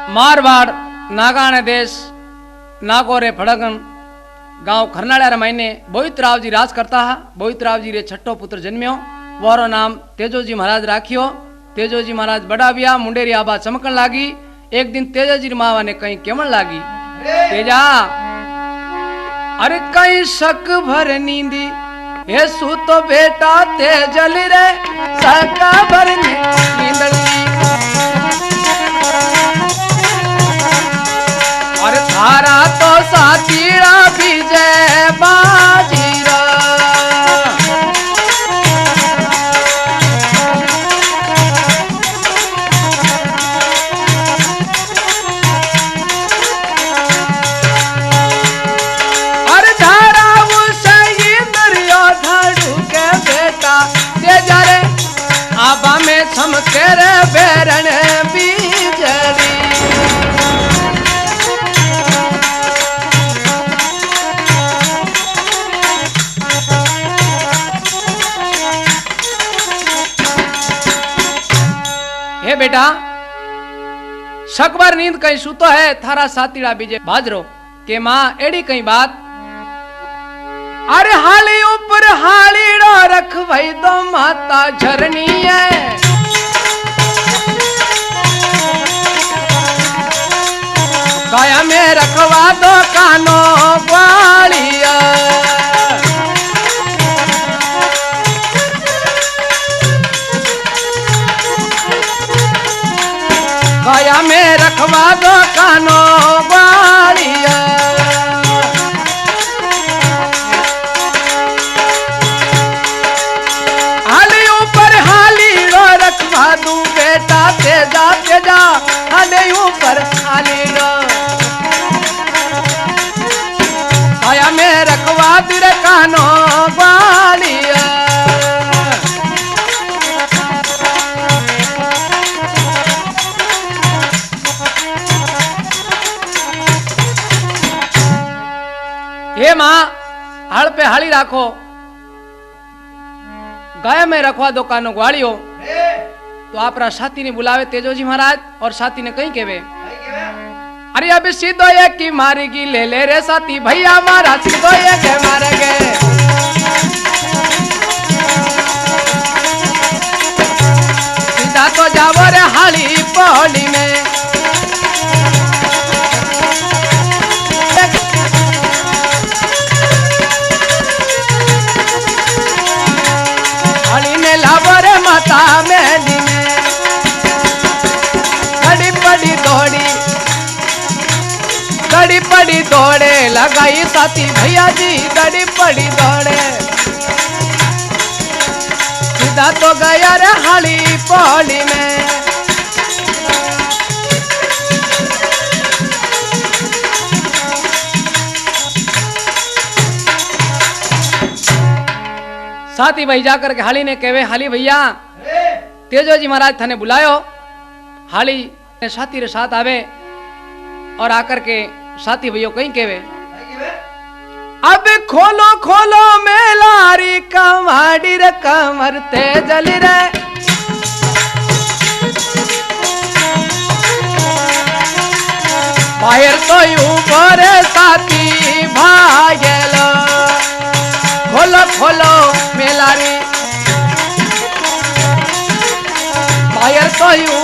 मारवाड़ नागाने देश नागौरे फड़गन गांव खरनाड़ा महीने बोईतराव जी राज करता है। बोईतराव जी रे छठो पुत्र जन्म्यो, वारो नाम तेजोजी महाराज राखियो। तेजोजी महाराज बड़ा बिया, मुंडेरी आबा चमकन लागी। एक दिन तेजोजी मावा ने कहीं केमन लागी, तेजा अरे कहीं शक भर नींदी हे सू तो बेटा तेजल रे शक भर नींदली। और थारा तो सातीड़ा विजय बाजीरा। और धारा उसे दरिया धाड़ू के बेटा तेजा रे आबा में चमके रे बेरन बीजली। हे बेटा शकबर नींद कहीं सुतो है, थारा सातीड़ा बीजे बाजरो के मां एड़ी कहीं बात। अरे हाली ऊपर हालीड़ो रख भाई दो माता झरनी है। गाया में रखवा दो कानो ग्वालिया। गाया में रखवा दो कानो ग्वालिया। हाली ऊपर हालीड़ो रखवा दू बेटा तेजा तेजा। हाली ऊपर हालीड़ो गाया में रखवा दू रे कानो ग्वालिया। हे मां हल पे हाली राखो, गाय में रखवा दो कानो ग्वालियो। तो आपरा साथी ने बुलावे तेजोजी महाराज और साथी ने कहीं केवे अरे अब सीधो ये की मारेगी ले ले रे साथी भैया मारा सीधो ये के मारेगे। सीधा तो जावो रे हाली पौड़ी में। लावरे माता मेली में घड़ी पड़ी दौड़े लगाई साथी भैया जी घड़ी पड़ी दौड़े। सीधा तो गया रे हाली पौड़ी में। साथी भाई जाकर के हाली ने कहे हाली भैया तेजोजी महाराज थाने बुलायो। हाली ने साथी रे साथ आवे और आकर के साथी भैया कहीं कहे अब खोलो खोलो मेलारी कमाड़ी रे कमर तेजल रे। बाहर तो यूं बोरे साथी भागेलो। खोलो खोलो मेलारी बाहर तो यूं।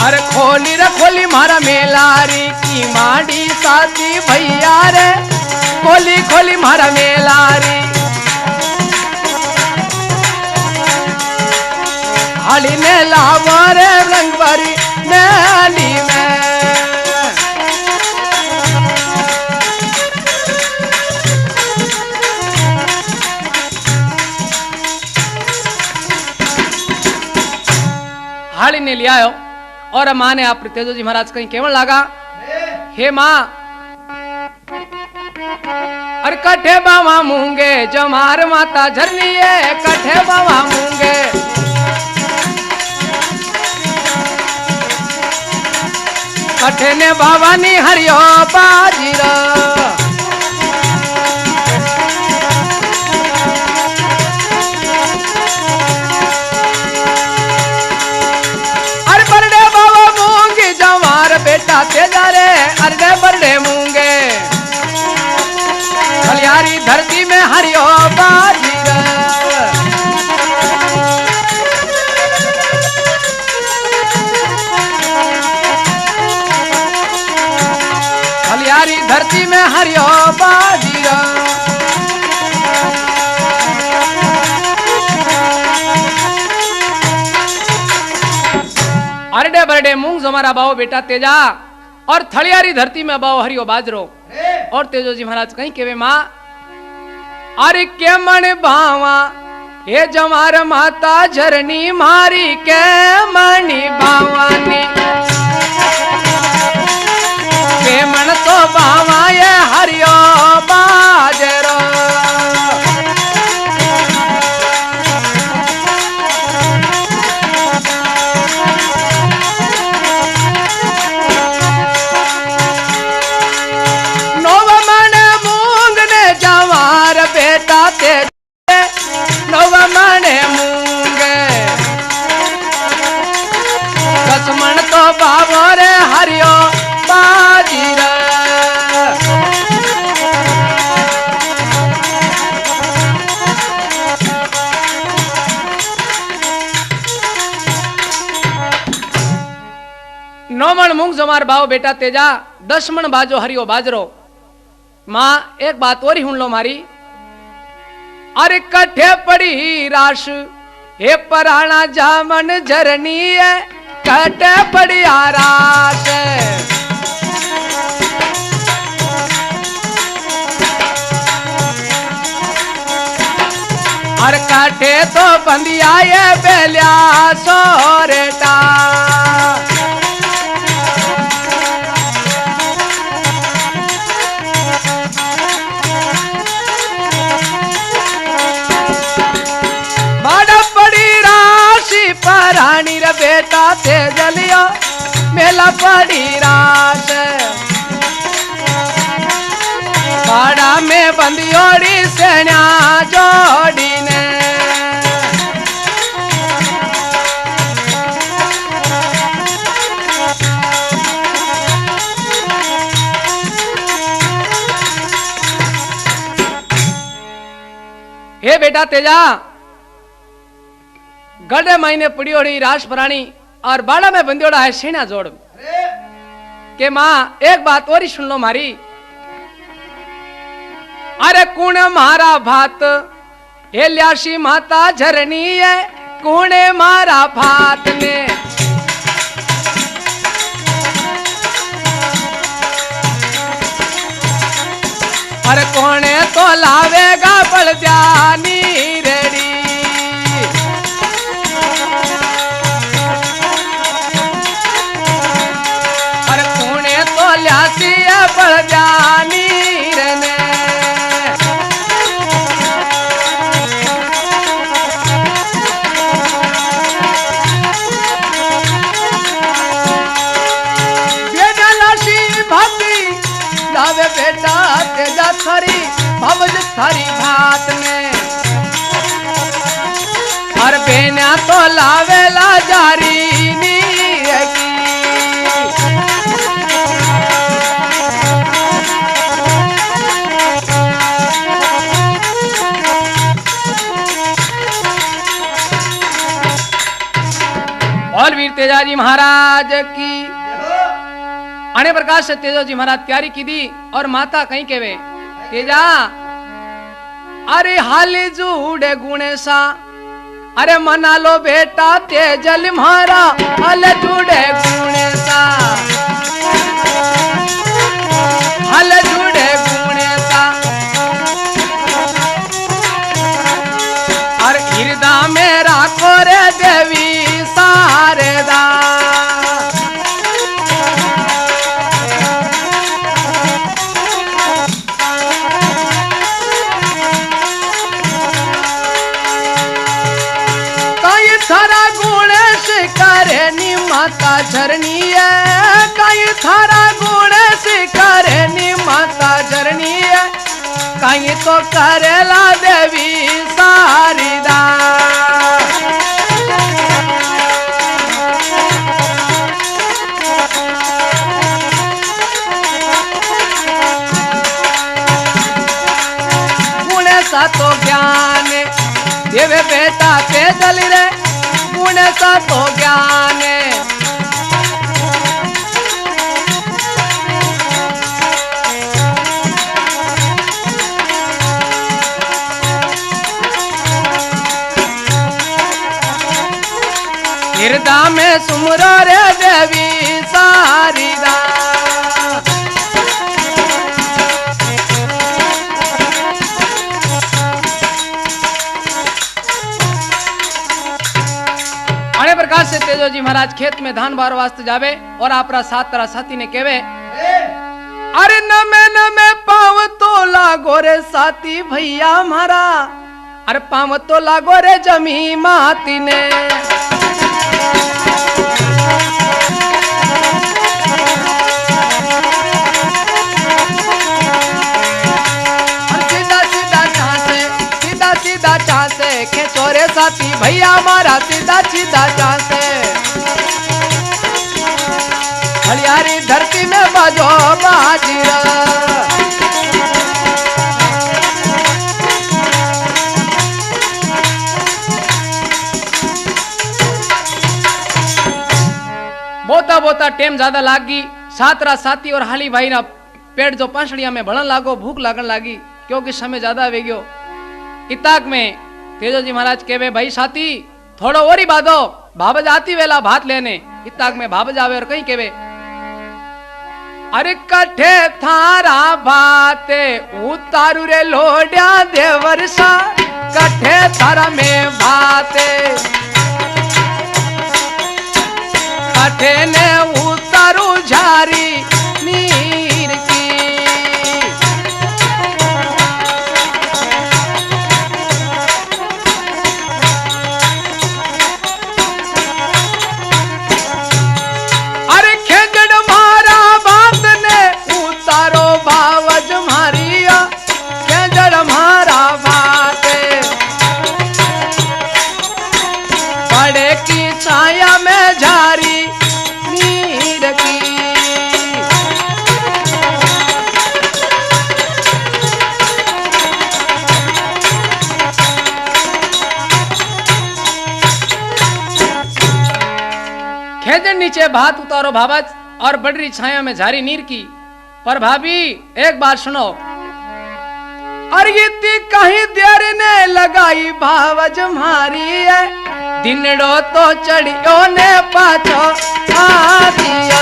अरे खोली रे खोली मारा मेलारी की माड़ी साथी भैया रे। खोली खोली मारा मेलारी। हाली ने लावा रे रंगवारी मेली में। हाली ने लिया और मां ने आप तेजोजी महाराज कहीं केवल लागा हे मां अरे कठे बावा मूंगे जमार माता झरनी है। कठे बावा मूंगे कठे ने भवानी हरियो बाजीरा। मूंग हमारा बाओ बेटा तेजा और थलियारी धरती में बाओ हरियो बाजरो। और तेजो जी महाराज कहीं केवे मां अरे के मन भावा हे जमार माता झरनी मारी के मणि भावानी के मन तो भावा ये हरियो बाजरो। बेटा ते नव मने मूंग कसमण तो बाबो रे हरियो बाजीर। नौ मण मूंग जमार बाओ बेटा तेजा 10 मण बाजो हरियो बाजरो। मां एक बात और ही हुन लो मारी अरे कठे पड़ी राश हे पराणा जामन झरनी है कठे पड़ी आरास। और काठे तो बंदिया ये बेलिया सोरेटा। परानी रे बेटा ते जलियो मेला पड़ी रात पाड़ा में बंदियोड़ी सेना जोड़ी ने। हे बेटा तेजा गढ़े मायने पड़ियोड़ी रास प्राणी और बाड़ा में बंदियोड़ा है सेना जोड़ के मां एक बात और ही सुन लो मारी अरे कौन मारा भात हे ल्यासी माता झरनी है कौने मारा भात ने। अरे कौने तो लावेगा बलद्यानी रेडी। बलद्यानी रने बेडलासी भाती लावे बेटा तेजा थारी भवज थारी भात में। और बेना तो लावे ला जारी नी रगी। और वीर तेजाजी महाराज की अने प्रकाश से तेजाजी महाराज तैयारी की दी। और माता कहीं केवे तेजा अरे हाली जूड़े गुणे सा अरे मना लो बेटा तेजल महारा हल जूड़े गुणे सा हल जूड़े गुणे सा। और हृदय में राखो रे देवी सारेदा। कई थारा गुण शिकारे नी माता झरनी है कई थारा गुण शिकारे नी माता झरनी है कहीं तो करेला देवी सारीदा। सा तो ज्ञान देवे बेटा ते जली रे गुण सा तो ज्ञान। हृदय में सुमरो रे देवी हरी दा। अने प्रकार से तेजोजी महाराज खेत में धान बार वास्ते जावे और आपरा साथ तरह साथी ने कहवे अरे नमे पाव तो लागो रे साथी भैया मारा अरे पाव तो लागो रे जमी माती ने। सीधा चासे खेचो रे साथी भैया मारा सीधा सीधा चासे। हरियारी धरती में बाजो बाजीरा। बोता बोता टेम ज्यादा लागी। सातरा साथी और हाली भाई ना पेट जो पांसड़िया में भड़न लागो भूख लागन लागी क्योंकि समय ज्यादा वे गयो। इताक में तेजोजी महाराज कहवे भाई साथी थोड़ो और ही बाधो भावज आती वेला भात लेने। इताक में भावज आवे और कहीं कहवे अरे कठे थारा भाते उतारू रे लोड्या देवरसा कठे थारा में भाते कठे ने उतारू झारी नीर की। नीचे भात उतारो भावज और बड़ी छाया में झारी नीर की। पर भाभी एक बात सुनो अरे कहीं देर ने लगाई भावज मारी है दिनड़ो तो चढ़ियो ने पाछो आ दिया।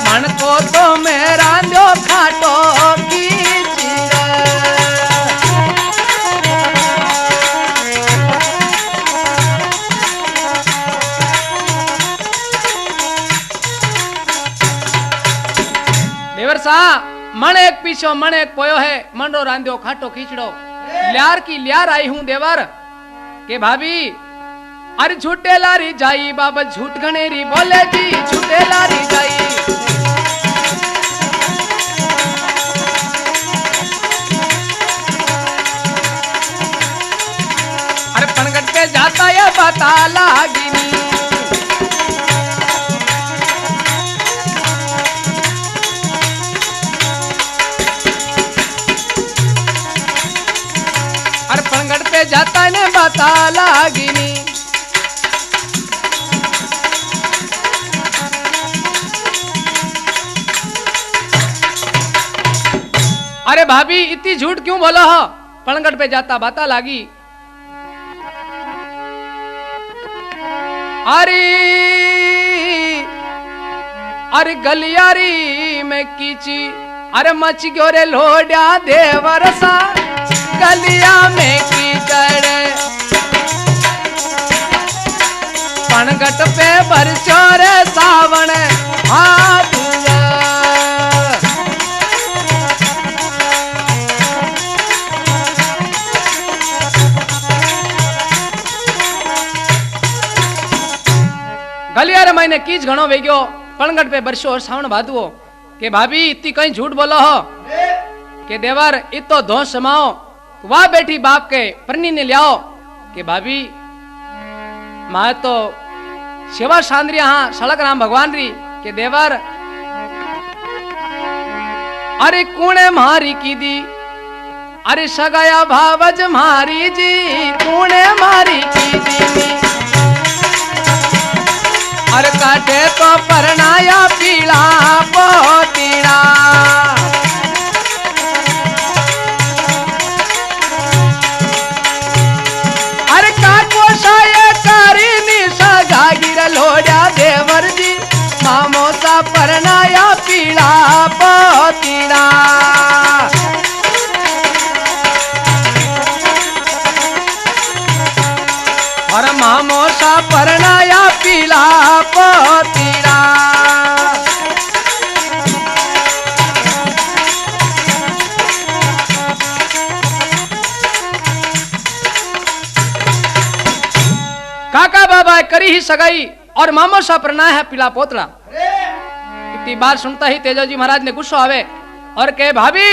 मन को तो मेरा दो खाटो की देवर सा मन एक पीछो मन एक पोयो है मंडो रांध्यो खाटो खींचड़ो ल्यार की ल्यार आई हूं देवर के भाभी अरे झूठे लारी जाई बाबा झूठ गणेरी बोले जी झूठे लारी जाई। अरे पनगट पे जाता या बता लागिनी अरे पनगट पे जाता ने बता लागिनी। अरे भाभी इतनी झूठ क्यों बोला हो पणगट पे जाता बाता लागी। अरे गलियारी में कीची अरे मच गयो रे लोड्या देवरसा गलिया में कीचड़ पणगट पे बरसो रे सावण हाथ गलियारे महीने कीच घणो वेग्यो पणगट पे बरसो और सावण भादवो के भाभी इतनी कहीं झूठ बोलो हो के देवर इतो धोस समाओ वहां बैठी बाप के परनी ने लियाओ के भाभी मां तो सेवा सांद्रिया हाँ सड़क राम भगवान री के देवर अरे कुणे मारी की दी अरे सगाया भावज मारी जी तूने मारी की दीनी अरे काटे तो परनाया पीला पोतीड़ा अरे काको साये करी निशा गागिर लोड्या देवर जी मामोसा परनाया पीला पोतीड़ा और मामोसा परनाया पीला पोतीड़ा काका बाबा करी ही सगाई और मामोसा परनाया है पीला पोतड़ा। इतनी बात सुनता ही तेजोजी महाराज ने गुस्सा आवे और कहे भाभी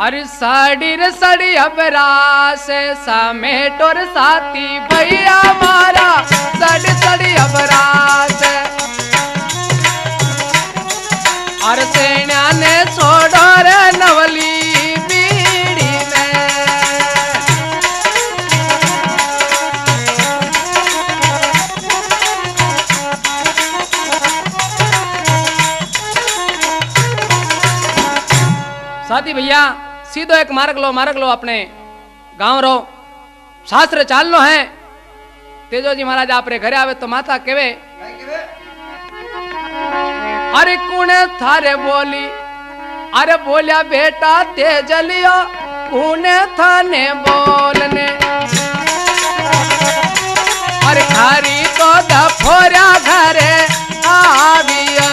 अरे साड़ी रे साड़ी अबरा से समेटोर साथी भैया मारा साड़ी साड़ी अबरा से और सेना ने छोड़ो रे नवली बीड़ी में साथी भैया सीधो एक मार्ग लो अपने गांव रो शास्त्र चाल लो है। तेजोजी महाराज आपरे घरे आवे तो माता केवे अरे कुने थारे बोली अरे बोलिया बेटा तेजलियो कुने थाने बोलने अरे खारी तो दफोरा घरे आवियो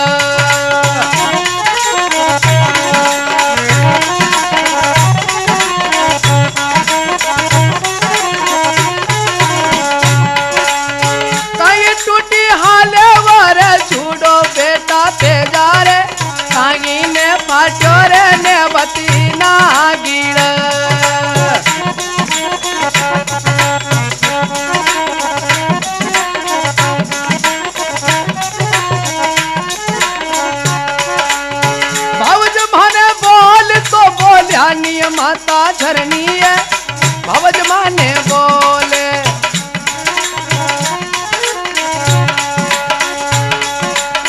फाटोरे ने बती ना गिर भवज माने बोल तो बोलिया नियमाता झरनी है भवज माने बोले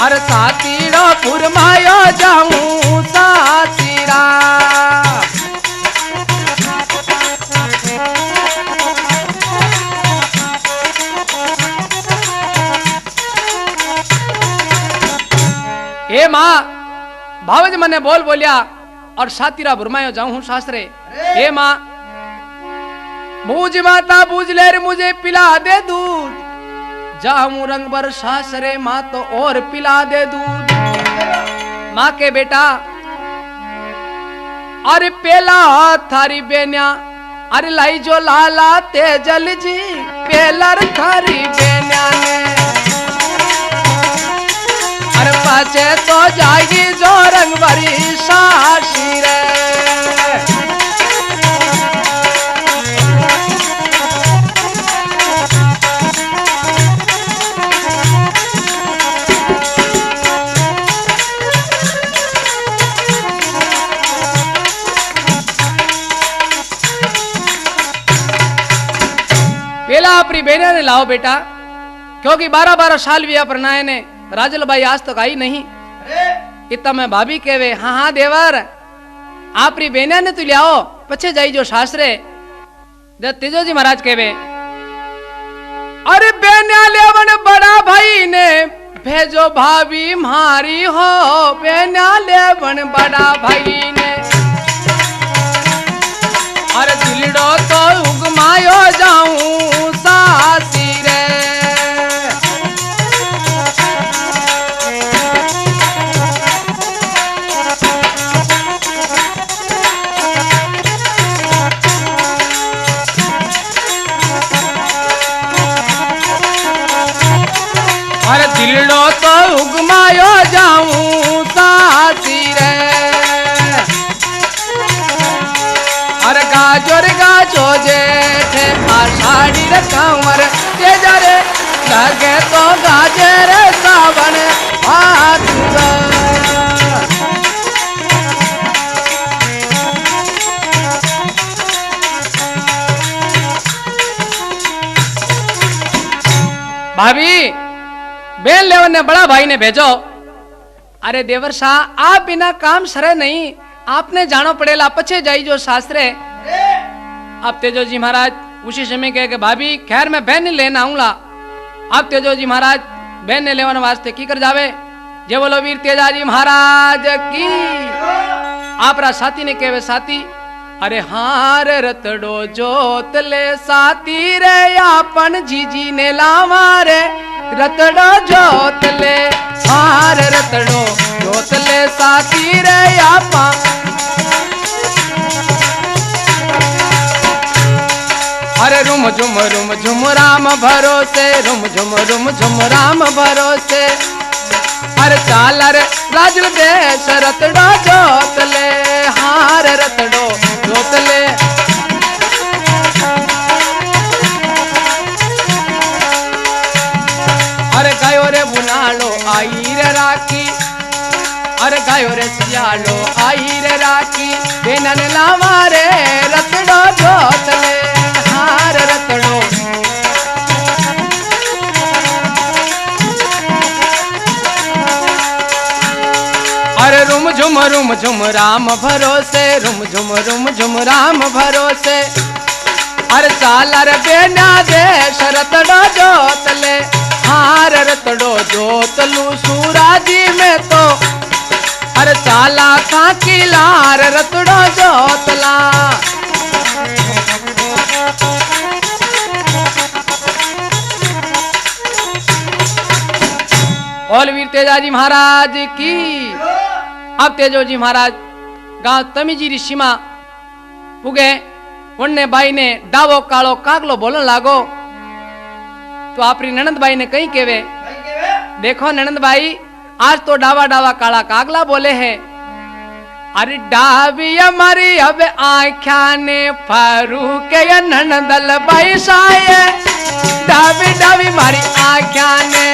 अरे सातीड़ा पुरमाया जाऊं सातीड़ा हे माँ भावज मने बोल बोलिया और सातीरा बुरमायो जाऊं हूं शास्त्रे। हे माँ बूझ माता बूझ ले रे मुझे पिला दे दूध जाऊं रंग बर सासरे माँ तो और पिला दे दूध। माँ के बेटा अरे पेला थारी बेन्या अरे लाई जो लाला तेजल जी पेलर थारी बेन्या ने अरे पाचे तो जाएगी जो रंग भरी सासी रे पेला अपनी बेने ने लाओ बेटा क्योंकि 12-12 साल भी अपनाए ने राजल भाई आज तक आई नहीं। इतना मैं भाभी कहवे हाँ हाँ देवर आपरी बेने ने तू लियाओ पछे जाई जो शास्त्रे तेजोजी महाराज कहवे अरे बेन्या लेवन बड़ा भाई ने भेजो भाभी मारी हो बेन्या लेवन बड़ा भाई ने अरे दिलड़ो तो उगमायो जाऊं सासी रे अरे दिलड़ो तो उगमायो जाऊं सासी रे अरे गाजर गाजो जेठे आषाढ़ी रे कंवर तेजरे लगे तो गाजर सावन भादुआ भाभी बेन लेवन ने बड़ा भाई ने भेजो। अरे देवर शाह आप बिना काम सरे नहीं, आपने जानो पड़ेला पछे जाई जो शास्त्रे। अब तेजो जी महाराज उसी समय कहे कि भाभी खैर मैं बहन लेना आऊंगा। अब तेजो जी महाराज बहन ने लेवन वास्ते की कर जावे। जे बोलो वीर तेजाजी महाराज की। आप रा साथी ने कहे साथी अरे हार रतड़ो जोत ले साथी रे आपन जीजी ने लावा रे रतड़ो जोत ले हार रतड़ो जोत ले साथी रे आपा। अरे रुम झुम राम भरोसे रुम झुम राम भरोसे। अरे चाल रे राज देश रतड़ो जोत ले हार रतड़ो जोत ले। अरे गायो रे बुनालो आई रे राखी। अरे गायो रे सियालो आई रे राखी। बेनन लावा रे रतड़ो जोत ले हार रतड़ो। अरे रुम झुम राम भरोसे रुम झुम राम भरोसे। अरे चाल रे बेना देश रतड़ो जोत ले हार रतड़ो जोत लू सूराजी में तो। अरे चाला का किलार रतड़ो जोतला। बोल वीर तेजाजी महाराज की। अब तेजो जी महाराज गांव तमीजी री सीमा पुगे। उनने बाई ने डावो कालो कागलो बोलन लागो। तो आपरी ननंद बाई ने कहीं केवे देखो ननंद बाई आज तो डावा डावा काला कागला बोले है। अरे डावी हमारी अब आख्या ने फारू के ननंदल बाई साये डावी डावी मारी आख्या ने।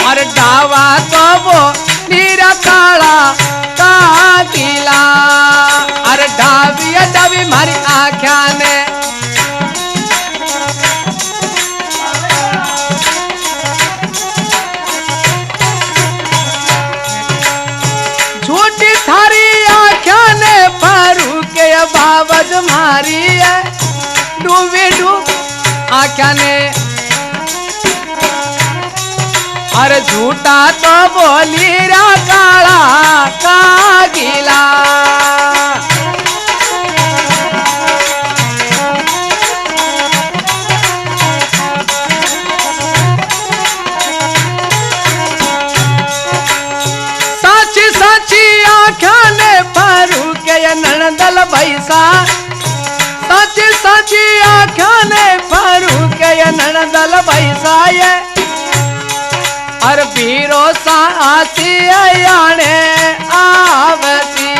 अरे डावा तो वो नीरा काला कागीला। अरे डावी डावी मारी आख्या ने। झूठी थारी आख्या ने फारू के बावज मारी है डूबी डूब आख्या ने। अरे झूठा तो बोली रा काला कागीला। साची साची आख्या ने फारू के ननदल भैसा। साची साची आख्या ने फारू के ननदल भैसा ये। अर बीरो सासी आने आवती।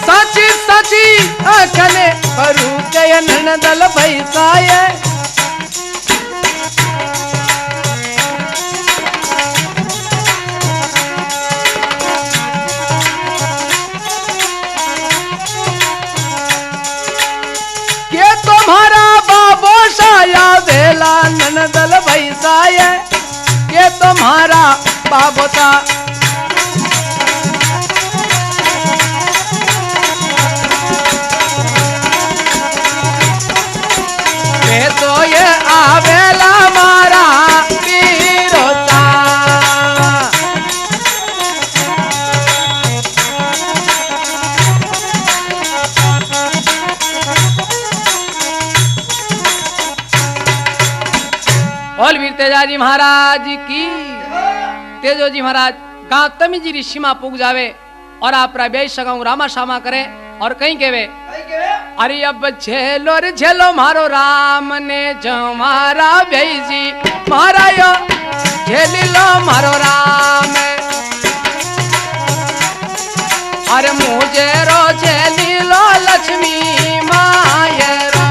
सची सची आखने फरू के ननदल भैसाए। तुम्हारा बाबो साया वेला ननदल भैसाए के तुम्हारा बाबो था। के तो ये आवेला मारा पीरोता। बोल वीर तेजाजी महाराज की। तेजो जी महाराज गांव तमीजी री सीमा पुग जावे और आप बेई सगाऊ रामा शामा करे और कहीं केवे अरे अब झेलो रे झेलो मारो राम ने जमारा बेई जी मारा यो झेली लो मारो राम। अरे मुझे रो झेली लो लक्ष्मी माये रो।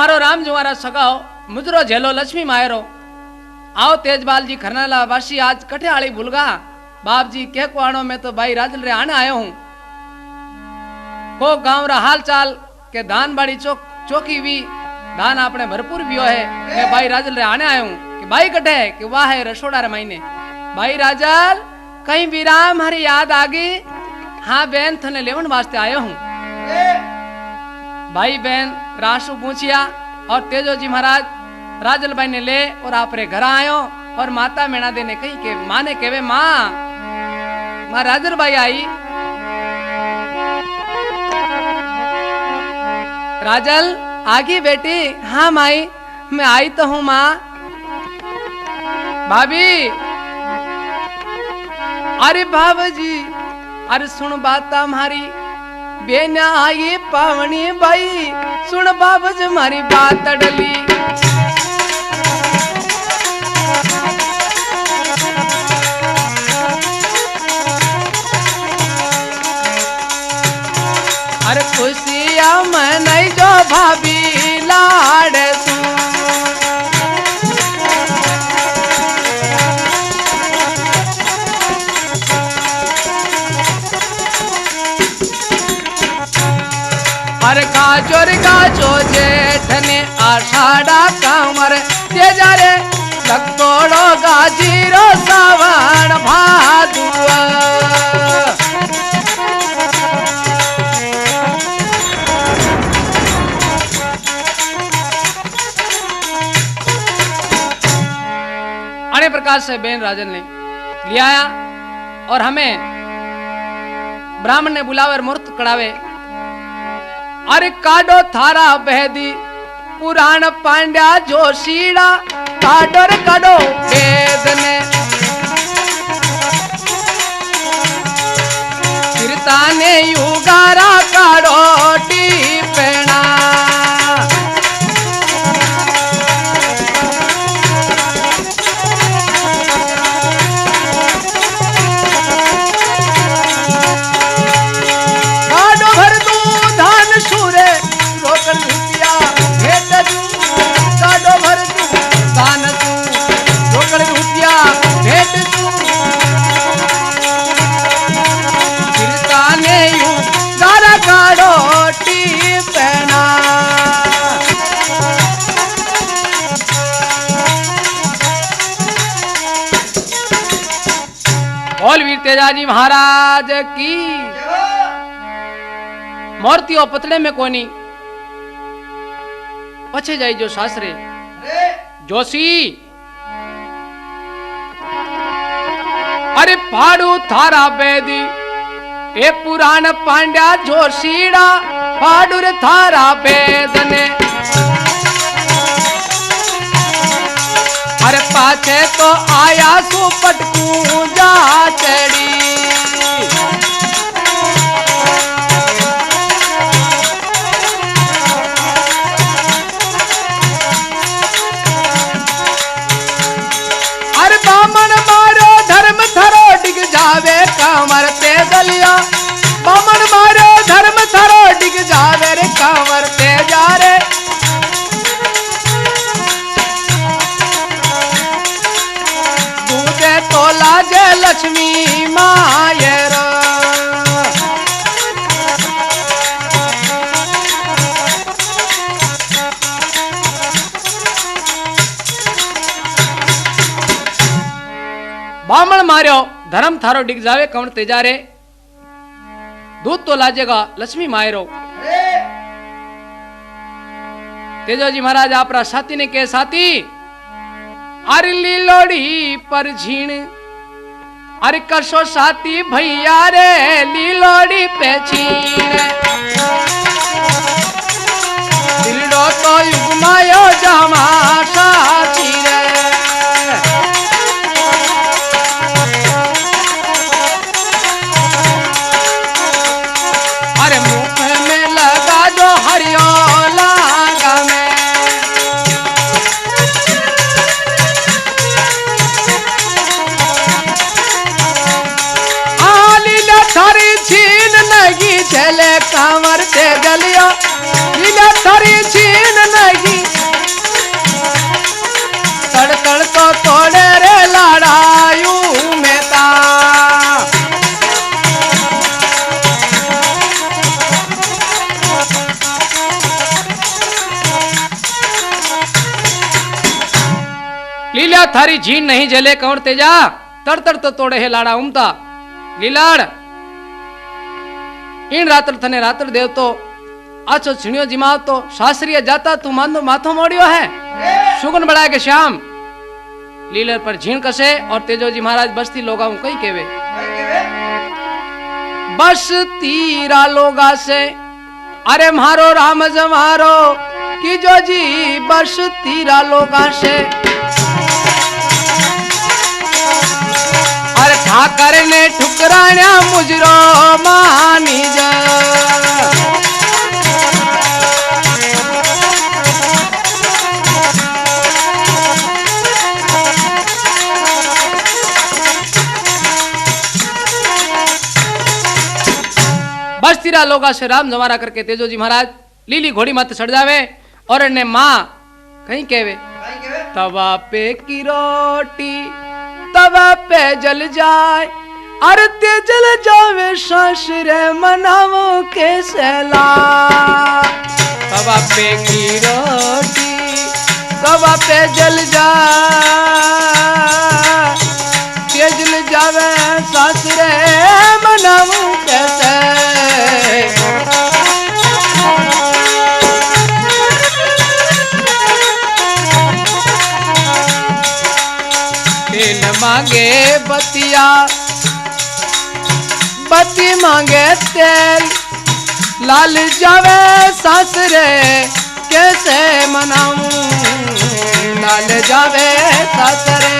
मारो राम जुआरा सगाओ मुजरो झेलो लक्ष्मी मायरो आओ तेजपाल जी खरनाला वासी आज कठे आली भूलगा बाप जी के को आणो मैं तो भाई राजल रे आने आयो हूं को गांव रा हाल चाल के धान बाड़ी चौकी भी धान आपने भरपूर भी है मैं भाई राजल रे आने आयो हूं कि भाई कटे है कि वाह है रसोड़ा रे महीने भाई राजल कहीं विराम हरी याद आ गई हाँ बहन थने लेवन वास्ते आयो हूं भाई बहन राशु पूछिया और तेजो जी महाराज राजल भाई ने ले और आप रे घर आयो और माता मेणा देने कही के माँ ने केवे माँ राजल भाई आई राजल आगी बेटी हाँ माई मैं आई तो हूँ माँ भाभी अरे बाबा जी अरे सुन बात हमारी बेना आई पावनी भाई सुन बाबा जी हमारी बात डली अरे खुशिया मन जो भाभी लाड अरे गाजो जेठने आषाढ़ा कमर तेजा रे लकोड़ो गाजीरो सावण भादुआ अने प्रकार से बेन राजन ने लिया आया और हमें ब्राह्मण ने बुलावे और मुहूर्त कड़ावे अरे काडो थारा बहदी पुराण पांड्या जोशीड़ा काडो रे काडो वेद ने कीर्ताने युगारा काडो टीपेणा बोल वीर तेजाजी महाराज की मूर्तियों पतले में कोनी पछे जाई जो शास्त्रे जोशी अरे पाड़ू थारा बेदी ए पुराण पांड्या जोशीड़ा पाड़ू रे थारा बेदने अरे पाछे तो आया सुपट पूजा चढ़ी अरे बामन मारो धर्म थरो डिग जावे कांवर ते दलिया बामन मारो धर्म थरो डिग जावे रे कांवर ते जा रे तो लाजे लक्ष्मी मायर बामण मार्यो धर्म थारो डिग जावे कवण तेजारे दूध तो लाजेगा लक्ष्मी मायरो तेजोजी महाराज आपरा साथी ने के साथी अरे लीलोड़ी पर झीण अरे कसो साथी भैया रे लीलोड़ी पे छीण दिलडो तो युगमायो जामा साथी रे अरे मुख में लगा जो हरियो लागा में थारी छीन नहीं चले कांवर ते गलिया लीला थारी छीन नहीं थारी झीन नहीं जले कंवर तेजा तर तर तो तोड़े है लाड़ा उमता लीलाड़ इन रात्र थने रात्र देव तो आछो छिणियो जिमाव तो शास्त्रीय जाता तू मानो माथो मोड़ियो है सुगन बढ़ाए के श्याम लीलर पर झीण कसे और तेजोजी महाराज बस्ती लोगा कई केवे बस्ती रा लोगा से अरे मारो राम जमारो की जो जी बस्ती रा लोगा से अरे ठाकर ने ठुकराया मुजरो मानी जा बस्तीरा लोगा से राम जमारा करके तेजोजी महाराज लीली घोड़ी मत चढ़ जावे और ने मां कहीं कहवे तवा पे की रोटी तवा पे जल जाए अरे ते जल जावे ससुरे मनावो कैसे ला तवा पे की रोटी तवा पे जल जाए ते जल जावे ससुरे मनावो कैसे तेल मांगे बतिया बत्ती मांगे तेल लाल जावे सासरे कैसे मनाऊं लाल जावे सासरे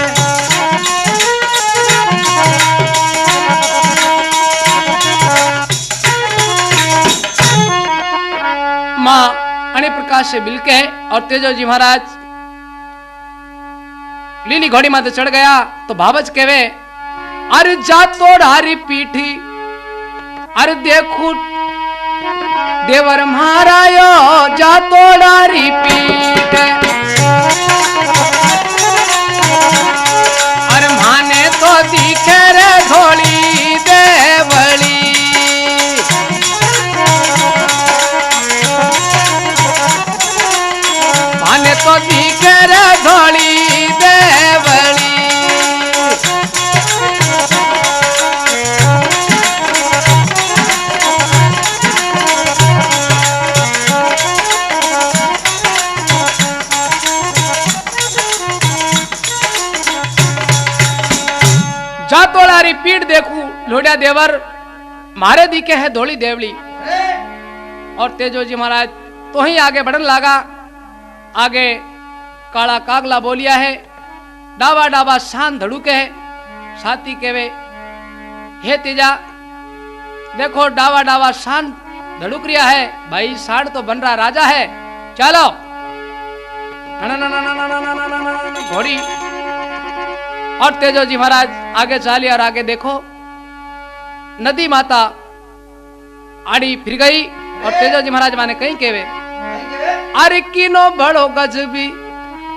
मां अने प्रकाश से बिलके और तेजोजी महाराज लीली घोड़ी माथे चढ़ गया तो भावच कहवे अरे जा तोड़ारी पीठी अरे देखू देवर महारायो जा तोड़ारी पीठ अरे माने तो दिखे रे धोली देवली माने तो दिखे रे धोली देवली जा तोड़ारी पीठ देखू लोडिया देवर मारे दिखे है धोली देवली और तेजोजी महाराज तो ही आगे बढ़न लागा आगे काला कागला बोलिया है डावा डावा शान धड़ुके है साथी केवे हे तेजा देखो डावा डावा शान धड़ुक रिया है भाई शान तो बन रहा राजा है चलो घोड़ी और तेजोजी महाराज आगे चाली और आगे देखो नदी माता आड़ी फिर गई और तेजोजी महाराज माने कहीं केवे अरे किनो बड़ो गजबी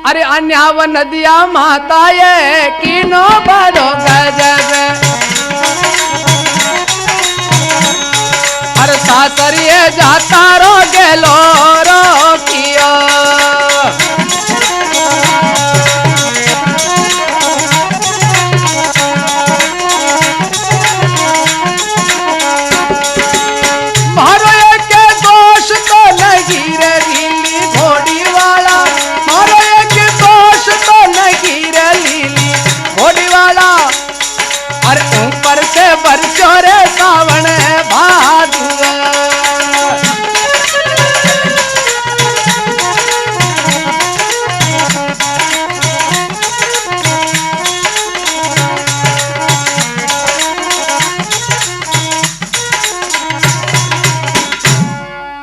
अरे अन्याव नदिया माता ये किनो बड़ो गजब अरे सासरिए जाता रो गेलो रो कियो बरचोरे सावन भादुआ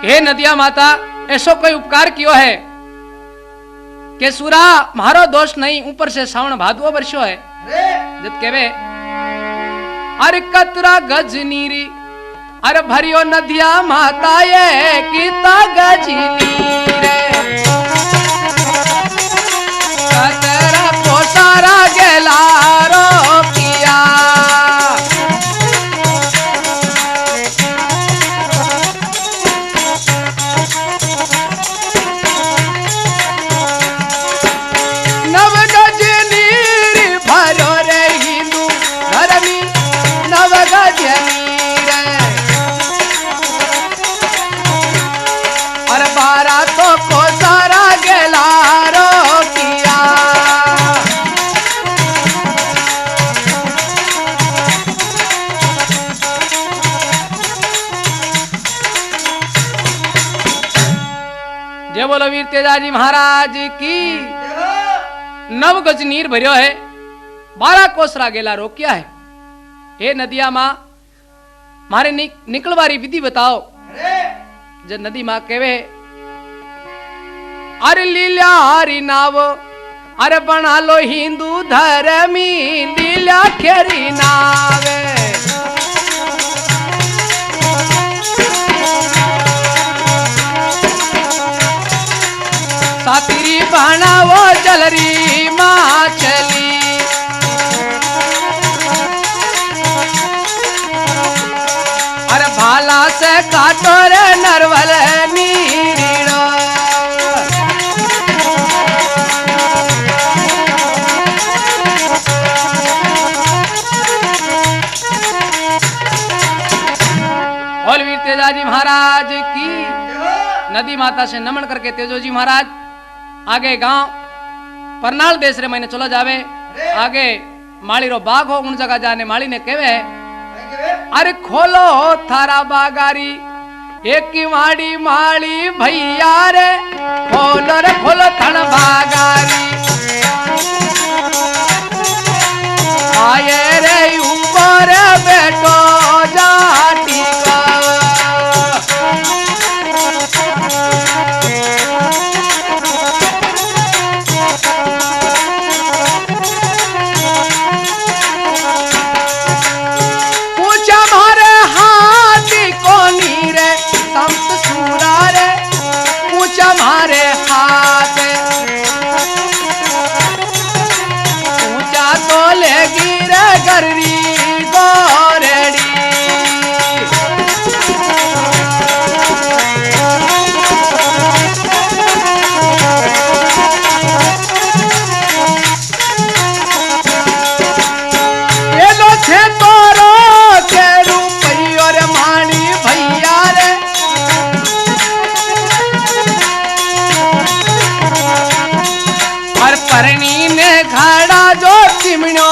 हे नदिया माता ऐसो कोई उपकार कियो है के सुरा मारो दोष नहीं ऊपर से सावन भादुआ वर्षो है जब केवे अरे कतरा गजनीरी अरे भरियो नदिया माता ये किता गजनीरे कतरा पोसारा गेलारो किया नव गजनी जय बोलो वीर तेजाजी महाराज की। नव गज नीर भरियो है, 12 कोसरा गेला रोकिया है। हे नदिया मां मारे निकलवारी विधि बताओ। जब नदी मां केवे अरे लीला हरी नाव, अरे बना लो हिंदू धर्मी लीला खेरी नावे। सातिरी बना वो जलरी माँ चली, अरे भाला से काटो रे नरवल नीरीड़ो। बोल वीर तेजाजी महाराज की। नदी माता से नमन करके तेजोजी महाराज आगे गांव परनाल देश रे महीने चलो जावे। आगे माली रो बाग हो, उन जगह जाने माली ने केवे अरे खोलो थारा बागारी, एक की माड़ी माली भैया रे खोलो रे खोलो थन बागारी। आये रे ऊपर बैठो जाटी का, हमारे हाथ ऊंचा तो ले गिरे गरी गोरेड़ी। ये लो छे तोरो के रुपये रे मानी भैया रे, परनी ने घड़ा जो चिमणो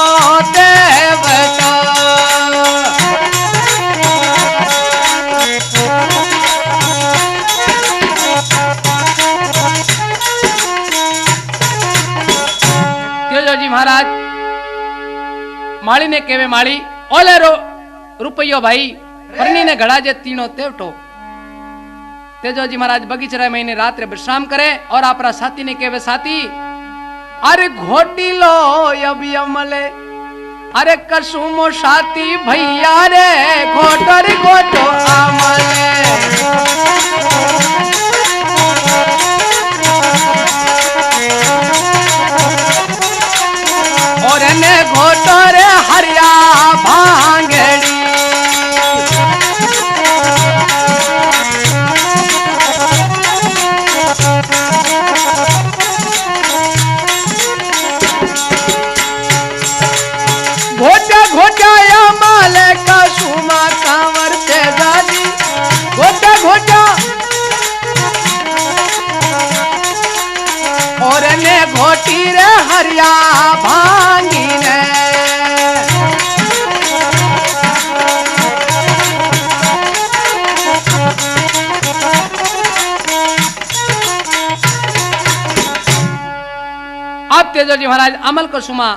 देवता। तेजोजी महाराज माली ने केवे माली ओले रुपयो भाई परनी ने घड़ा जे तीनो तेवटो। तेजोजी महाराज बगीचरा महीने रात्रे विश्राम करे और आपरा साथी ने केवे साथी अरे घोटी लो अभी अमले, अरे कसुमो साथी भैया रे घोटो रे घोटो अमले। और ने घोटो रे हरिया भांगड़ी। घोटा घोटा या माले का सुमा कांवर तेजाजी, घोटा घोटा और ने घोटी रे हरिया भांगी ने। अब तेजोजी महाराज अमल को सुमा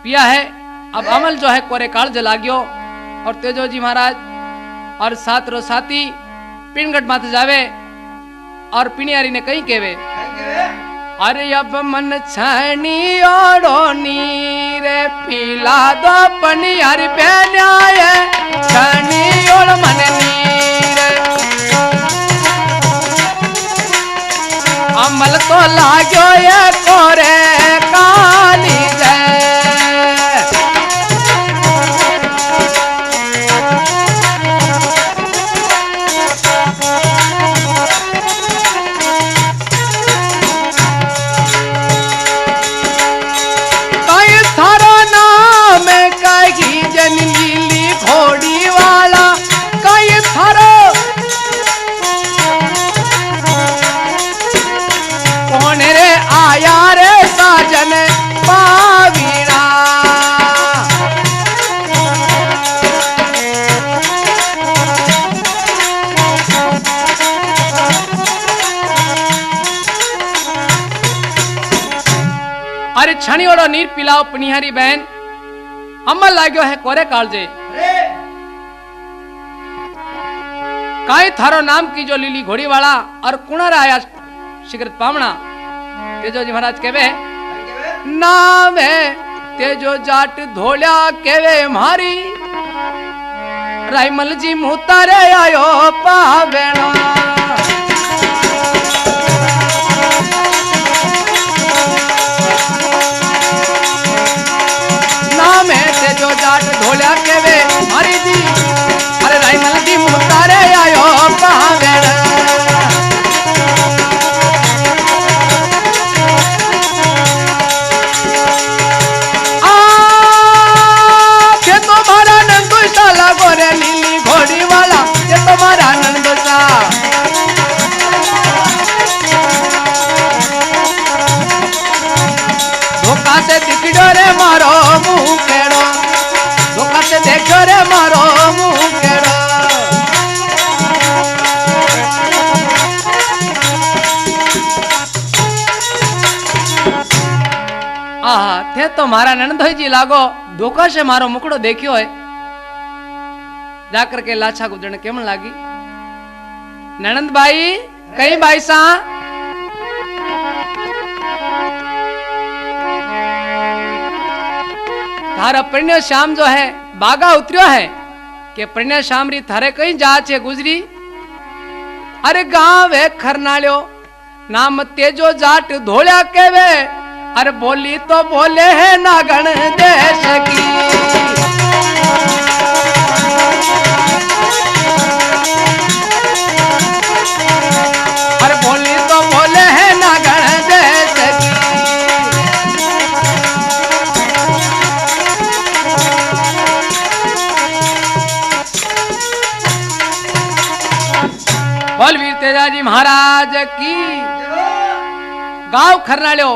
पिया है। अब अमल जो है कोरे काल जलागियो और तेजोजी महाराज और सात रो साथी पिनगढ़ माथे जावे और पिनियारी ने कहीं केवे अरे अब मन छनी ओढ़ो नीरे पीला दो पनियारी पहनाए छनी ओढ़ मन नीरे। अमल तो लाग्यो ये कोरे काली नीली घोड़ी वाला कई थारो कौन रे आया रे सा छणियोड़ो नीर पिलाओ पनिहारी बहन अमल लाग्यो है कोरे कालजे काई थारो नाम की जो लीली घोड़ी वाला और कुणर आया शिखरत पावना तेजो जी महाराज कहवे नाम है तेजो जाट धोलिया कहवे मारी रायमल जी मुतारे आयो पावेणा नाम है तेजो जाट धोलिया कहवे मारी जी अरे रायमल जी मुतारे आयो पावेणा घोड़ी वाला ये तुम्हारा नंद सा धोखा से दिखो रे मारो मुंह केड़ो धोखा से देखो रे मारो मुंह केड़ो आहा थे तो मारा नंदोई जी लागो धोखा से मारो मुकड़ो देखियो है जाकर के लाछा गुजरने केमन लागी ननंद भाई कई भाई सा थारा प्रणय श्याम जो है बागा उतरियो है कि प्रणय श्याम री थारे कहीं जाचे गुजरी अरे गांव है खरनालियो नाम तेजो जाट धोलिया केवे अरे बोली तो बोले है नागण देश की अरे बोली तो बोले है नागण देश की बोल वीर तेजाजी महाराज की गांव खरनालियो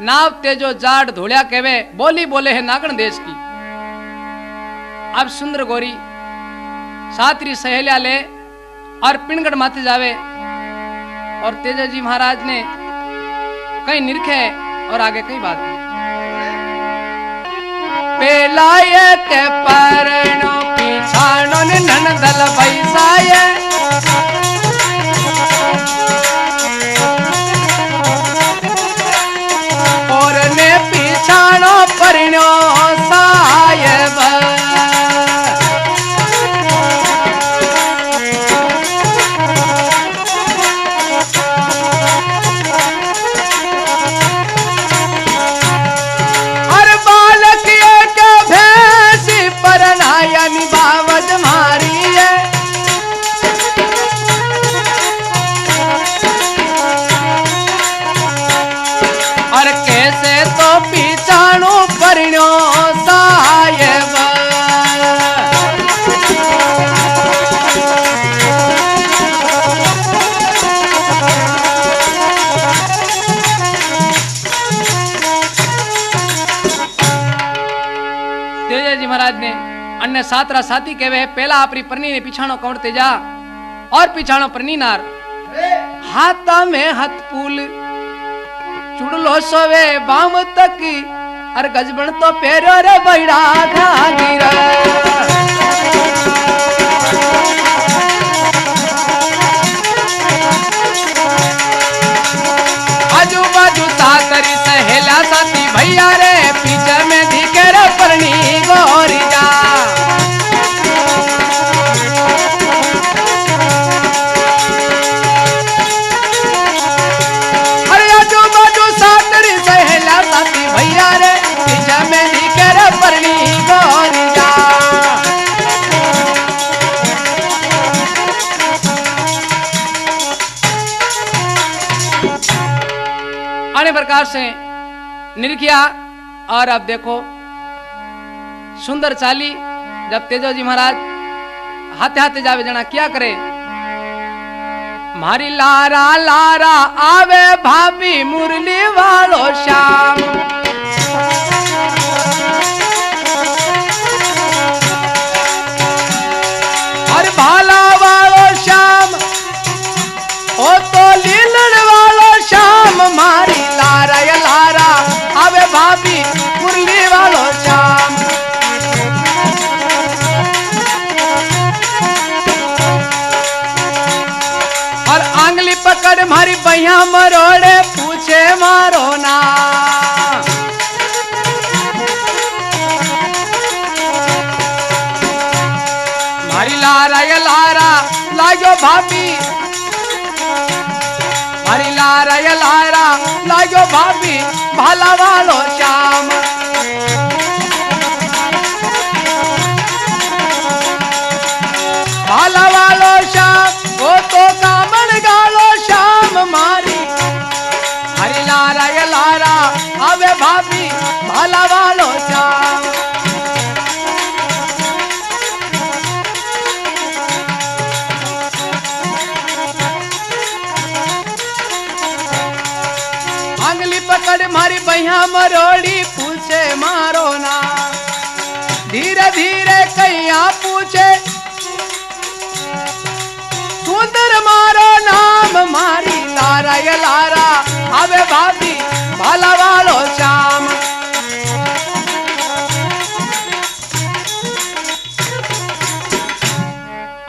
नाव तेजो जाट धोलिया कहवे बोली बोले है नागण देश की अब सुंदर गोरी सातरी सहेलिया ले और पिणगढ़ माथे जावे और तेजा जी महाराज ने कहीं निरखे और आगे कई बात पेलाये के परनो पिछाणो ने ननदल बैसाये और ने पिछाणो परिणो साहेब परिणो साहेब तेजा जी महाराज ने अन्य सातरा साथी कहवे पहला अपनी परनी ने पिछाणो कौन तेजा और पिछाणो परनी नार हाथा में हथ पुल चुड़लो सोवे बाम तक अरे गजबन तो पेरो रे बैड़ा घागिर आजू बाजू सातरी सहेला साथी भैया रे पीछे में दिखे रे परनी गोरी जा अरे आजू बाजू सातरी सहेला साथी भैया रे में दिखे रे परनी गोरी जा अन्य प्रकार से निरखिया और अब देखो सुंदर चाली जब तेजो जी महाराज हाथे हाथे जावे जना क्या करे मारी लारा लारा आवे भाभी मुरली वालो श्याम और भाला वालो श्याम ओ तो लीलड़ वालो श्याम मारी लारा या लारा आवे पकड़ मारी भैया मरोड़े पूछे मारो ना मारी लारा ये लारा लागो भाभी मारी लारा ये लारा लागो भाभी भाला वालो श्याम भाला वालो श्याम वो तो कामण गालो श्याम मारी हरी लारा ये लारा आवे भाभी भाला वालो श्याम अंगली पकड़ मारी भैया मरोड़ी पूछे मारो ना धीरे धीरे कैया पूछे सुंदर मारो नाम मारी लारा ये लारा आवे भाभी भाला वालो श्याम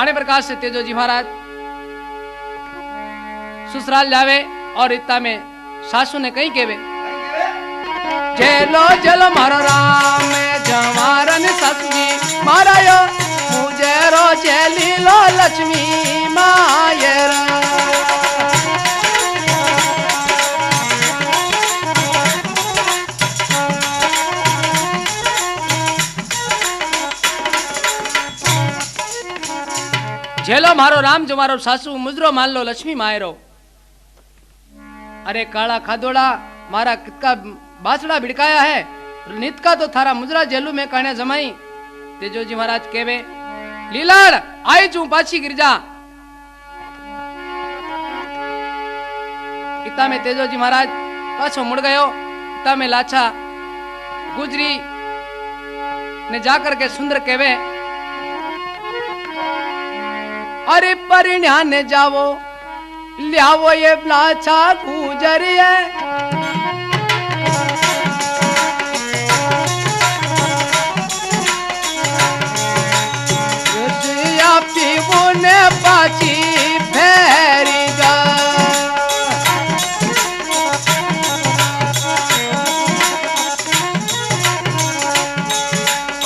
अने प्रकार से तेजोजी महाराज ससुराल जावे और इतना में सासू ने कहीं केवे जेलो जल मारो राम जवारन ससुजी मारायो मुझे रो जेली लो लक्ष्मी मायर जेलो मारो राम जो मारो सासू मुजरो मान लो लक्ष्मी मायरो अरे काला खादोड़ा मारा कितका बासड़ा भिड़काया है नित का तो थारा मुजरा जेलू में कहने जमाई तेजोजी महाराज केवे लीलाड़ आई चू पाछी गिर जा इतना में तेजोजी महाराज पाछो मुड़ गयो इतना में लाछा गुजरी ने जाकर के सुंदर केवे अरे परिण्या ने जावो लियावो ये लाछा गुजरिए पीवो ने पाची फेरी गा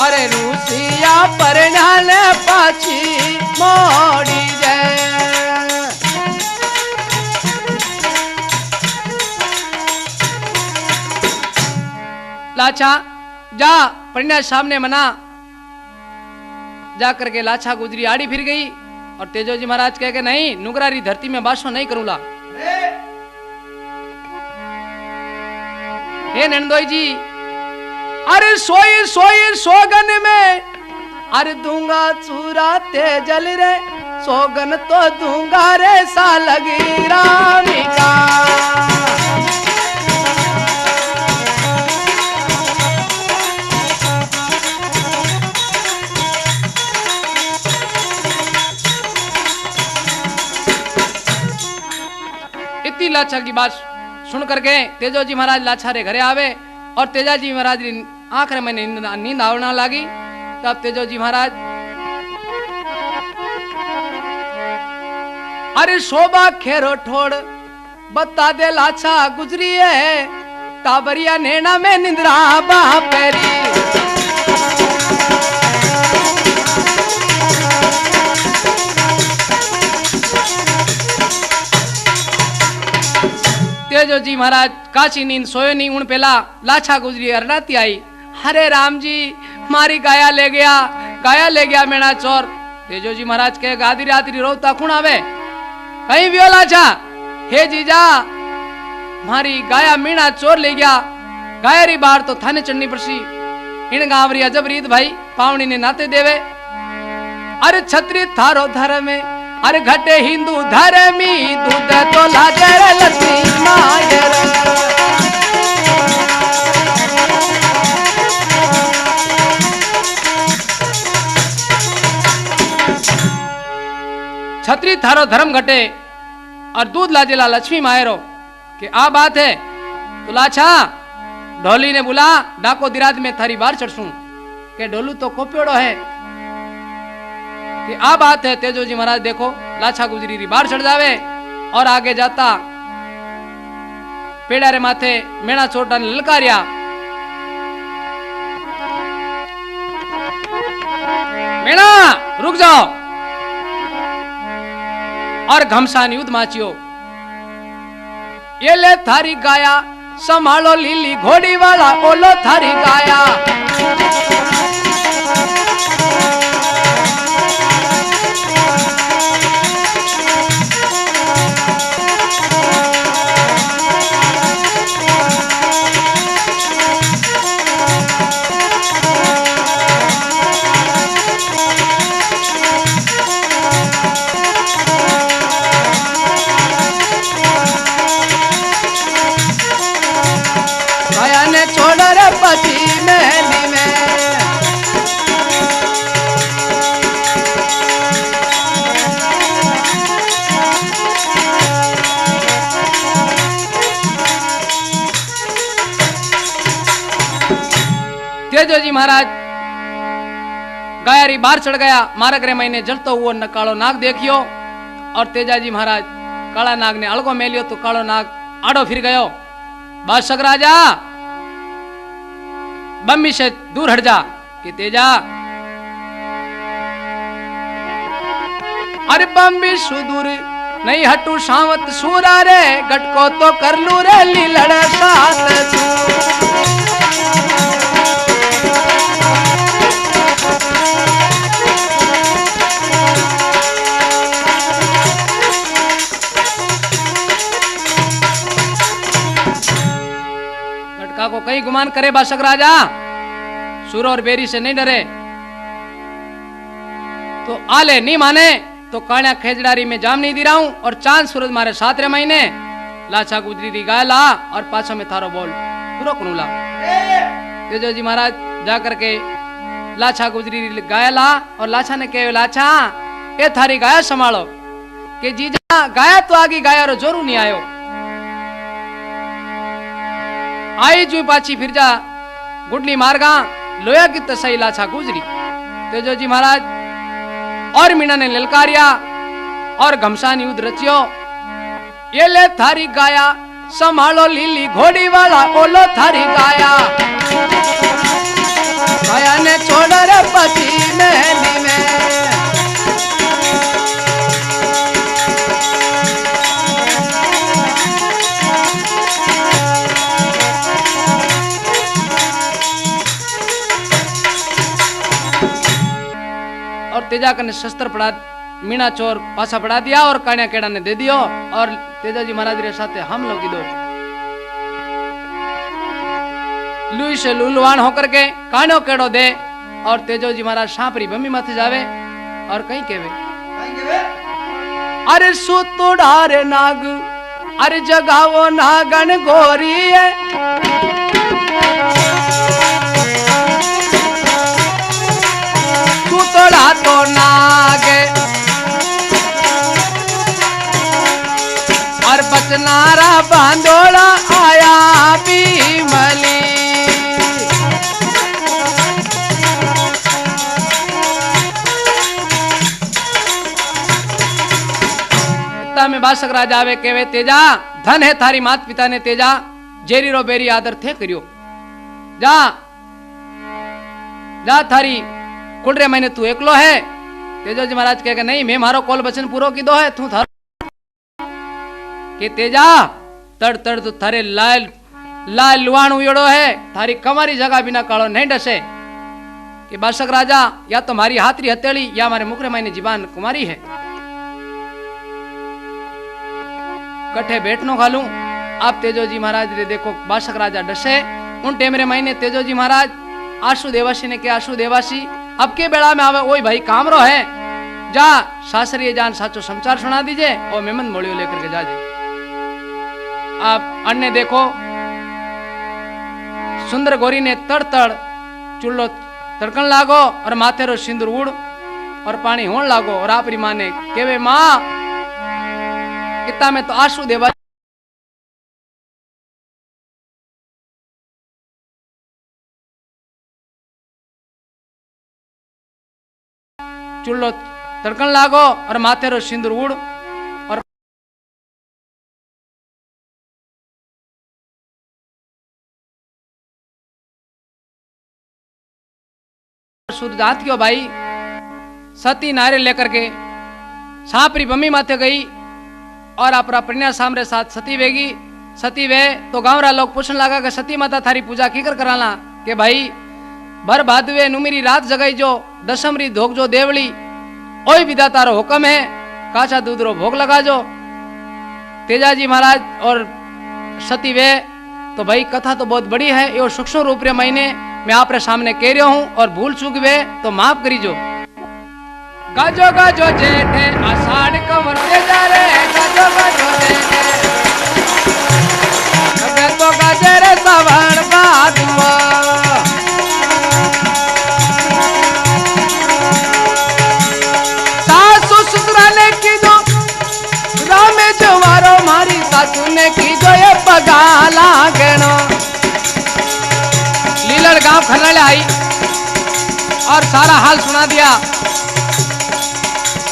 अरे रूसिया परिण्या ने पाची मोड़ी जाए लाछा जा परिण्या सामने मना जाकर के लाछा गुजरी आड़ी फिर गई और तेजोजी महाराज कह के नहीं नुगरारी धरती में बासो नहीं करूंगा हे नंदोई जी अरे सोई सोई सोगन में अरे दूंगा चूरा तेजल रे सोगन तो दूंगा रे सा लगी रानी का इतनी लाछा की बात सुन करके तेजोजी महाराज लाछा रे घरे आवे और तेजाजी महाराज री आंख में नींद आवना लगी तब तेजोजी महाराज अरे शोभा खेरो ठोड़ बता दे लाछा गुजरी है ताबरिया नैना में निंद्रा बापेरी तेजोजी महाराज काची नींद सोए नहीं उन पेला लाछा गुजरी अरनाती आई हरे राम जी मारी गाया ले गया मेरा चोर तेजोजी महाराज के गादी रात्रि रोता कुण आवे कहीं भी लाछा हे जीजा मारी गाया मीणा चोर ले गया गाया री बार तो थाने चढ़नी पड़सी इन गांवरी अजब रीत भाई पावनी ने नाते देवे अरे छत्री थारो धर में अरे घटे हिंदू धर्मी दूध तो लाजर लक्ष्मी मायर छत्री थारो धर्म घटे और दूध लाजेला लक्ष्मी मायरो कि आ बात है तो लाछा ढोली ने बोला डाको दिराज में थारी बार चढ़सू के ढोलू तो कोप्योड़ो है कि आ बात है तेजोजी महाराज देखो लाछा गुजरी री बार चढ़ जावे और आगे जाता पेड़ा रे माथे मेणा चोटा ने ललकारिया। मेणा रुक जाओ। और घमसान युद्ध माचियो। ये ले थारी गाया संभालो लीली घोड़ी वाला ओलो थारी गाया। तेजोजी महाराज गायारी बाहर चढ़ गया। मारक रे महीने जलतो हुआ न कालो नाग देखियो। और तेजाजी महाराज काला नाग ने अलगो मेलियो तो कालो नाग आड़ो फिर गयो। बादशाह राजा बम्मी से दूर हट जा कि तेजा। अरे बम्बी सुदूर नहीं हटू सावत सूरा रे गटको तो कर लू रे लीलड़ साथ। को कहीं गुमान करे बादशाह राजा सूर और बेरी से नहीं डरे तो आले नहीं माने तो काण्या खेजड़ारी में जाम नहीं दी रहा हूं। और चांद सूरज मारे 7 महीने लाछा गुजरी दी गाय ला और पाछो में थारो बोल पूरा कुनुला। तेजोजी महाराज जाकर के लाछा गुजरी गाय ला और लाछा ने कहे लाछा ये थारी गाय संभालो कि जीजा गाय तो आगी गाय और जोरू नहीं आयो। आई जू पाची फिर जा गुडली मारगा लोया की तसई लाछा गुजरी। तेजोजी महाराज और मीना ने ललकारिया और घमसान युद्ध रचियो। ये ले थारी गाया संभालो लीली घोड़ी वाला ओलो थारी गाया। गाया ने छोड़ रे पति महली में। तेजा कने शस्त्र पड़ा मीना चोर पासा पड़ा दिया और कान्या केड़ा ने दे दियो। और तेजाजी महाराज रे साथे हम लोग दो लुई से लुलवान होकर के कान्यो केड़ो दे। और तेजोजी महाराज सांपरी बम्मी माथे जावे और कहीं केवे अरे सुतुड़ारे नाग अरे जगावो नागन गोरी है। तोड़ा तो नागे और बचनारा बांधोड़ा आया बीमली। इतना में बादशाह राजा आवे केवे तेजा धन है थारी मात पिता ने तेजा जेरी रो बेरी आदर थे करियो। जा जा थारी कुलरे महीने तू एकलो है। तेजोजी महाराज कहेगा नहीं मैं मारो कॉल बचन पूरो की दो है तू थारो कि तेजा तड़ तड़ तो थारे लाल लाल लुआण उड़ो है थारी कमारी जगह बिना कालो नहीं डसे। कि बादशाह राजा या तो हमारी हाथरी हथेली या हमारे मुखरे महीने जीवान कुमारी है कट्ठे बैठनो खालू। आप तेजोजी महाराज रे देखो बादशाह राजा डसे। उन टेमरे महीने तेजोजी महाराज आशु देवासी ने क्या आशु देवासी अब के बेड़ा में आवे ओई भाई कामरो है जा सासरी जान साचो समाचार सुना दीजिए और मेमन मोड़ियो लेकर के जाजे। आप अन्य देखो सुंदर गोरी ने तड़ तड़ चूल्हो तड़कन लागो और माथे रो सिंदूर उड़ और पानी होन लागो। और आपरी माँ ने केवे माँ इतना में तो आशु देवा चूल्हो तड़कन लागो और माथे रो सिंदूर उड़ जात क्यों भाई। सती नारे लेकर के छापरी बम्मी माथे गई और अपना प्रणय सामरे साथ सती वेगी। सती वे तो गाँव रा लोग पूछने लगा कि सती माता थारी पूजा की कर कराला के भाई भर भादवे नुमेरी रात जगाई जो दशमरी धोक जो देवली ओई विधाता रो हुक्म है काचा दूध रो भोग लगा जो। तेजाजी महाराज और सती वे तो भाई कथा तो बहुत बड़ी है ये सूक्ष्म रूप रे महीने मैं आपरे सामने कह रहा हूं और भूल चूक वे तो माफ करी जो। गाजो गाजो जेठे आषाढ़ कमर तेजा रे गाजो गाजो जेठे कबे तो गाजरे सावन बादुआ सासु ससुरा ने की दो रामे जवारो मारी सासू ने की जो ये पगाला गनो। लीलड़ गांव खरनाले आई और सारा हाल सुना दिया।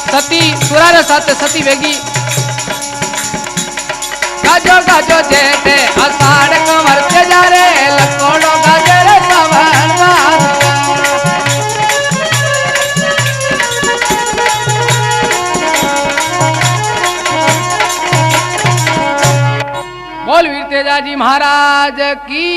सती सुरारे साथ सती वेगी गाजो गाजो जेठे आषाढ़ कमर तेजा रे लकोड़ो गाजरे सावन बादुआ। बोल वीर तेजाजी महाराज की